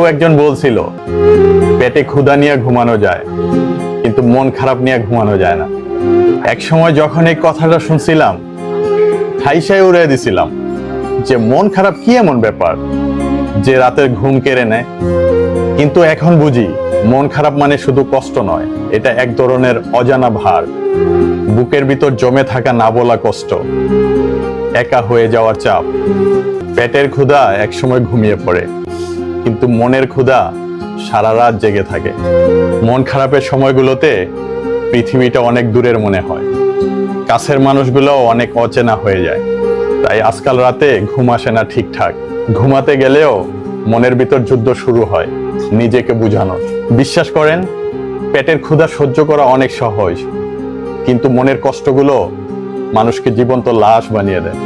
কেউ একজন বলছিল পেটে ক্ষুধা নিয়ে ঘুমানো যায়, কিন্তু মন খারাপ নিয়ে ঘুমানো যায় না। এক সময় যখন এই কথাটা শুনছিলাম, ঠাইসাই উড়িয়ে দিছিলাম যে মন খারাপ কি এমন ব্যাপার যে রাতের ঘুম কেড়ে নেয়। কিন্তু এখন বুঝি মন খারাপ মানে শুধু কষ্ট নয়, এটা এক ধরনের অজানা ভার, বুকের ভিতর জমে থাকা না বলা কষ্ট, একা হয়ে যাওয়ার চাপ। পেটের ক্ষুধা একসময় ঘুমিয়ে পড়ে, কিন্তু মনের ক্ষুধা সারা রাত জেগে থাকে। মন খারাপের সময়গুলোতে পৃথিবীটা অনেক দূরের মনে হয়, কাছের মানুষগুলো অনেক অচেনা হয়ে যায়। তাই আজকাল রাতে ঘুম আসে না ঠিকঠাক, ঘুমাতে গেলেও মনের ভিতর যুদ্ধ শুরু হয় নিজেকে বুঝানোর। বিশ্বাস করেন, পেটের ক্ষুধা সহ্য করা অনেক সহজ, কিন্তু মনের কষ্টগুলো মানুষকে জীবন্ত লাশ বানিয়ে দেয়।